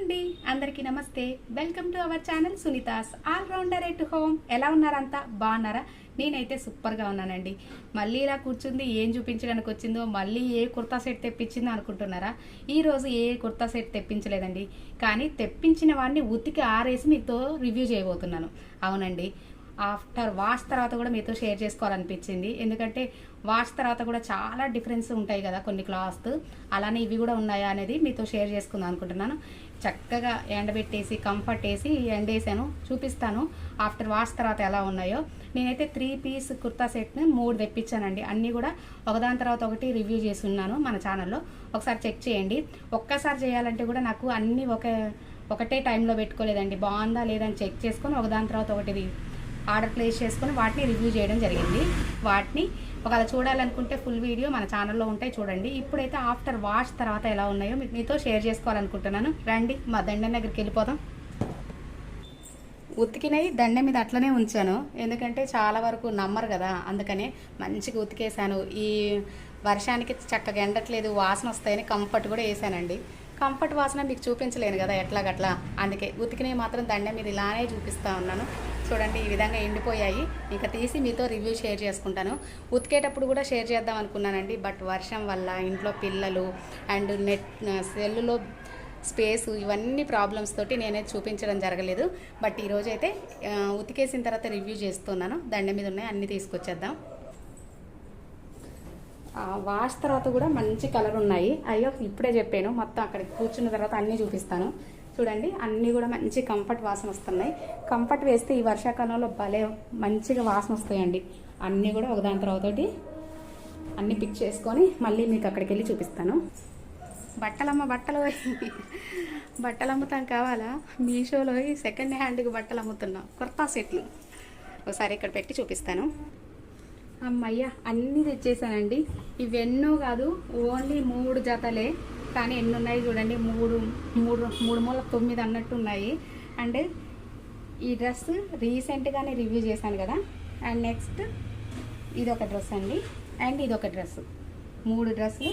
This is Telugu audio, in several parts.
అండి, అందరికీ నమస్తే. Welcome to our channel Sunita's all rounder at home. ఎలా ఉన్నారంతా? బాగున్నారా? నేనైతే సూపర్గా ఉన్నానండి. మళ్ళీ ఇలా కూర్చుంది ఏం చూపించడానికి వచ్చిందో, మళ్ళీ ఏ కుర్తా సెట్ తెప్పించిందో అనుకుంటున్నారా? ఈరోజు ఏ కుర్తా సెట్ తెప్పించలేదండి, కానీ తెప్పించిన వాడిని ఉతికి ఆరేసి మీతో రివ్యూ చేయబోతున్నాను. అవునండి, ఆఫ్టర్ వాష్ తర్వాత కూడా మీతో షేర్ చేసుకోవాలనిపించింది. ఎందుకంటే వాష్ తర్వాత కూడా చాలా డిఫరెన్స్ ఉంటాయి కదా కొన్ని క్లాత్, అలానే ఇవి కూడా ఉన్నాయా అనేది మీతో షేర్ చేసుకుందాం అనుకుంటున్నాను. చక్కగా ఎండబెట్టేసి కంఫర్ట్ వేసి ఎండేసాను, చూపిస్తాను ఆఫ్టర్ వాష్ తర్వాత ఎలా ఉన్నాయో. నేనైతే 3 పీస్ కుర్తా సెట్ని 3 తెప్పించానండి. అన్నీ కూడా ఒకదాని తర్వాత ఒకటి రివ్యూ చేసి ఉన్నాను మన ఛానల్లో, ఒకసారి చెక్ చేయండి. ఒక్కసారి చేయాలంటే కూడా నాకు అన్నీ ఒకటే టైంలో పెట్టుకోలేదండి. బాగుందా లేదని చెక్ చేసుకొని ఒకదాని తర్వాత ఒకటి ఆర్డర్ ప్లేస్ చేసుకొని వాటిని రివ్యూ చేయడం జరిగింది. వాటిని ఒకవేళ చూడాలనుకుంటే ఫుల్ వీడియో మన ఛానల్లో ఉంటాయి, చూడండి. ఇప్పుడైతే ఆఫ్టర్ వాష్ తర్వాత ఎలా ఉన్నాయో మీతో షేర్ చేసుకోవాలనుకుంటున్నాను. రండి మా దండం దగ్గరికి వెళ్ళిపోదాం. ఉతికినవి దండం మీద అట్లనే ఉంచాను, ఎందుకంటే చాలా వరకు నమ్మరు కదా, అందుకనే మంచిగా ఉతికేసాను. ఈ వర్షానికి చక్కగా ఎండట్లేదు, వాసన వస్తాయని కంఫర్ట్ కూడా వేసానండి. కంఫర్ట్ వాసన మీకు చూపించలేను కదా ఎట్లాగట్లా, అందుకే ఉతికినవి మాత్రం దండం మీద ఇలానే చూపిస్తూ ఉన్నాను. చూడండి, ఈ విధంగా ఎండిపోయాయి. ఇంకా తీసి మీతో రివ్యూ షేర్ చేసుకుంటాను. ఉతికేటప్పుడు కూడా షేర్ చేద్దాం అనుకున్నానండి, బట్ వర్షం వల్ల ఇంట్లో పిల్లలు అండ్ సెల్లులో స్పేసు ఇవన్నీ ప్రాబ్లమ్స్ తోటి నేనైతే చూపించడం జరగలేదు. బట్ ఈరోజు అయితే ఉతికేసిన తర్వాత రివ్యూ చేస్తున్నాను. దండం మీద ఉన్నాయి అన్నీ తీసుకొచ్చేద్దాం. వాష్ తర్వాత కూడా మంచి కలర్ ఉన్నాయి. అయ్యో ఇప్పుడే చెప్పాను, మొత్తం అక్కడికి కూర్చున్న తర్వాత అన్నీ చూపిస్తాను. చూడండి, అన్నీ కూడా మంచి కంఫర్ట్ వాసన వస్తున్నాయి. కంఫర్ట్ వేస్తే ఈ వర్షాకాలంలో భలే మంచిగా వాసన వస్తాయండి. అన్నీ కూడా ఒకదాని తర్వాత ఒకటి అన్నీ పిక్ చేసుకొని మళ్ళీ మీకు అక్కడికి వెళ్ళి చూపిస్తాను. బట్టలు అమ్ముతాం కావాలా? మీషోలో సెకండ్ హ్యాండ్కి బట్టలు అమ్ముతున్నాం, కుర్తా సెట్లు. ఒకసారి ఇక్కడ పెట్టి చూపిస్తాను. అమ్మయ్య, అన్నీ తెచ్చేసానండి. ఇవెన్నో కాదు, ఓన్లీ 3 జతలే, కానీ ఎన్ని ఉన్నాయి చూడండి. 3 మూల 9 అన్నట్టు ఉన్నాయి. అండ్ ఈ డ్రెస్ రీసెంట్గానే రివ్యూ చేశాను కదా. అండ్ నెక్స్ట్ ఇదొక డ్రెస్ అండి, అండ్ ఇదొక డ్రెస్. 3 డ్రెస్సులు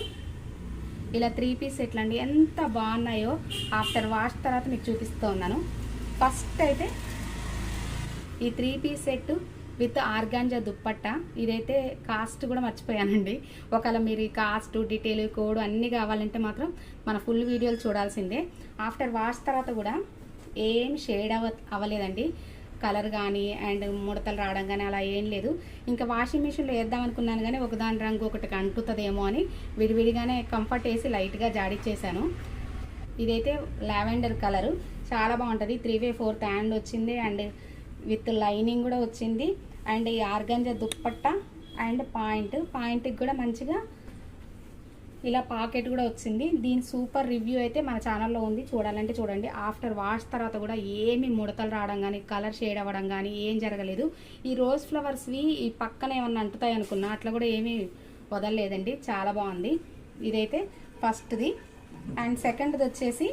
ఇలా 3 పీస్ సెట్లు అండి. ఎంత బాగున్నాయో ఆఫ్టర్ వాష్ తర్వాత మీకు చూపిస్తూ ఉన్నాను. ఫస్ట్ అయితే ఈ 3 piece set with organza dupatta. ఇదైతే కాస్ట్ కూడా మర్చిపోయానండి. ఒకవేళ మీరు ఈ కాస్ట్ డీటెయిల్ కోడ్ అన్నీ కావాలంటే మాత్రం మన ఫుల్ వీడియోలు చూడాల్సిందే. ఆఫ్టర్ వాష్ తర్వాత కూడా ఏం షేడ్ అవ్వలేదండి, కలర్ కానీ అండ్ ముడతలు రావడం కానీ అలా ఏం లేదు. ఇంకా వాషింగ్ మిషన్లో వేద్దాం అనుకున్నాను కానీ ఒకదాని రంగు ఒకటికి అంటుతుందేమో అని విడివిడిగానే కంఫర్ట్ వేసి లైట్గా జాడిచ్చేసాను. ఇదైతే లావెండర్ కలరు, చాలా బాగుంటుంది. 3/4 హ్యాండ్ వచ్చింది అండ్ విత్ లైనింగ్ కూడా వచ్చింది. అండ్ ఈ ఆర్గంజా దుప్పట్ట అండ్ పాయింట్కి కూడా మంచిగా ఇలా పాకెట్ కూడా వచ్చింది. దీని సూపర్ రివ్యూ అయితే మన ఛానల్లో ఉంది, చూడాలంటే చూడండి. ఆఫ్టర్ వాష్ తర్వాత కూడా ఏమి ముడతలు రావడం కానీ కలర్ షేడ్ అవ్వడం కానీ ఏం జరగలేదు. ఈ రోజ్ ఫ్లవర్స్వి ఈ పక్కన ఏమన్నా అంటుతాయి అనుకున్నా, అట్లా కూడా ఏమీ వదలలేదండి. చాలా బాగుంది. ఇదైతే ఫస్ట్ది. అండ్ సెకండ్ది వచ్చేసి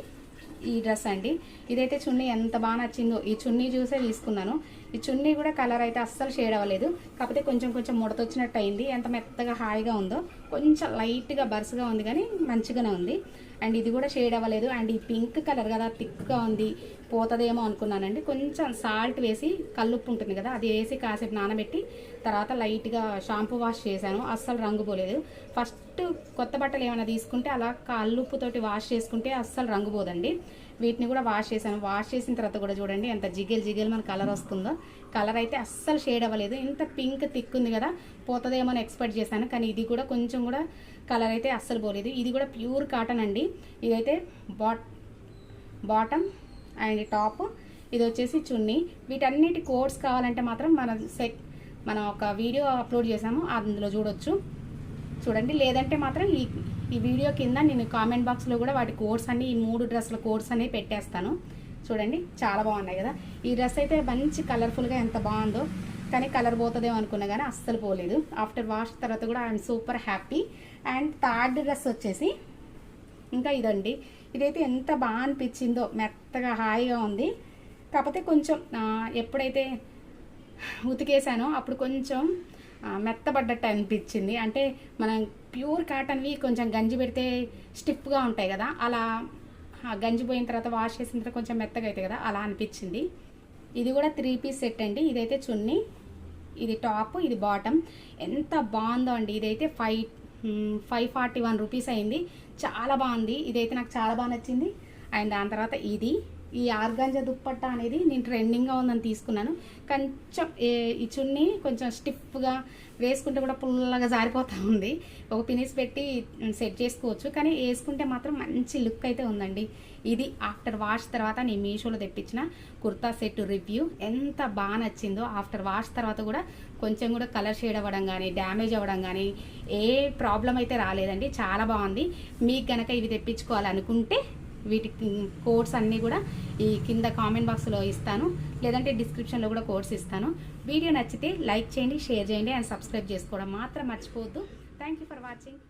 ఈ డ్రెస్ అండి. ఇదైతే చున్నీ ఎంత బాగా నచ్చిందో, ఈ చున్నీ చూసే తీసుకున్నాను. ఈ చున్నీ కూడా కలర్ అయితే అస్సలు షేడ్ అవ్వలేదు, కాకపోతే కొంచెం ముడత వచ్చినట్టు అయింది. ఎంత మెత్తగా హాయిగా ఉందో, కొంచెం లైట్గా బరుసుగా ఉంది కానీ మంచిగానే ఉంది. అండ్ ఇది కూడా షేడ్ అవ్వలేదు. అండ్ ఈ పింక్ కలర్ కదా, థిక్గా ఉంది, పోతుందేమో అనుకున్నానండి. కొంచెం సాల్ట్ వేసి, కల్లుప్పు ఉంటుంది కదా, అది వేసి కాసేపు నానబెట్టి తర్వాత లైట్గా షాంపూ వాష్ చేశాను. అస్సలు రంగు పోలేదు. ఫస్ట్ కొత్త బట్టలు ఏమైనా తీసుకుంటే అలా కల్లుప్పుతోటి వాష్ చేసుకుంటే అస్సలు రంగు పోదండి. వీటిని కూడా వాష్ చేశాను. వాష్ చేసిన తర్వాత కూడా చూడండి ఎంత జిగేల్ మన కలర్ వస్తుందో. కలర్ అయితే అస్సలు షేడ్ అవ్వలేదు. ఇంత పింక్ థిక్ ఉంది కదా, పోతుందేమో అని ఎక్స్పెక్ట్ చేశాను, కానీ ఇది కూడా కొంచెం కూడా కలర్ అయితే అస్సలు పోలేదు. ఇది కూడా ప్యూర్ కాటన్ అండి. ఇదైతే బాటమ్ అండ్ టాప్, ఇది వచ్చేసి చున్నీ. వీటన్నిటి కోడ్స్ కావాలంటే మాత్రం మనం ఒక వీడియో అప్లోడ్ చేసాము, అందులో చూడొచ్చు, చూడండి. లేదంటే మాత్రం ఈ వీడియో కింద నేను కామెంట్ బాక్స్లో కూడా వాటి కోడ్స్ అన్ని, ఈ 3 డ్రెస్సుల కోడ్స్ అనేవి పెట్టేస్తాను. చూడండి, చాలా బాగున్నాయి కదా. ఈ డ్రెస్ అయితే మంచి కలర్ఫుల్గా ఎంత బాగుందో, కానీ కలర్ పోతుందేమో అనుకున్నా కానీ అస్సలు పోలేదు. ఆఫ్టర్ వాష్ తర్వాత కూడా I'm super happy. And third dress వచ్చేసి ఇంకా ఇదండి. ఇదైతే ఎంత బాగా అనిపించిందో, మెత్తగా హాయిగా ఉంది. కాకపోతే కొంచెం ఎప్పుడైతే ఉతికేసానో అప్పుడు కొంచెం మెత్తబడ్డట్టు అనిపించింది. అంటే మనం ప్యూర్ కాటన్వి కొంచెం గంజి పెడితే స్టిఫ్గా ఉంటాయి కదా, అలా గంజి పోయిన తర్వాత వాష్ చేసిన తర్వాత కొంచెం మెత్తగా అవుతాయి కదా, అలా అనిపించింది. ఇది కూడా 3 పీస్ సెట్ అండి. ఇదైతే చున్నీ, ఇది టాప్, ఇది బాటమ్. ఎంత బాగుందో అండి. ఇదైతే 541 రూపీస్ అయింది. చాలా బాగుంది. ఇదైతే నాకు చాలా బాగా నచ్చింది. అండ్ దాని తర్వాత ఈ ఆర్గాంజా దుప్పట్టా అనేది నేను ట్రెండింగ్గా ఉందని తీసుకున్నాను. కొంచెం ఈ చున్నీ కొంచెం స్టిఫ్గా వేసుకుంటే కూడా పుల్లగా జారిపోతూ ఉంది. ఒక పినిస్ పెట్టి సెట్ చేసుకోవచ్చు, కానీ వేసుకుంటే మాత్రం మంచి లుక్ అయితే ఉందండి. ఇది ఆఫ్టర్ వాష్ తర్వాత నేను మీషోలో తెప్పించిన కుర్తా సెట్ రివ్యూ. ఎంత బాగా నచ్చిందో. ఆఫ్టర్ వాష్ తర్వాత కూడా కొంచెం కూడా కలర్ షేడ్ అవ్వడం కానీ, డ్యామేజ్ అవ్వడం కానీ ఏ ప్రాబ్లం అయితే రాలేదండి. చాలా బాగుంది. మీకు కనుక ఇవి తెప్పించుకోవాలనుకుంటే వీటి కోడ్స్ అన్నీ కూడా ఈ కింద కామెంట్ బాక్స్లో ఇస్తాను, లేదంటే డిస్క్రిప్షన్లో కూడా కోడ్స్ ఇస్తాను. వీడియో నచ్చితే లైక్ చేయండి, షేర్ చేయండి అండ్ సబ్స్క్రైబ్ చేసుకోవడం మాత్రం మర్చిపోవద్దు. Thank you for watching.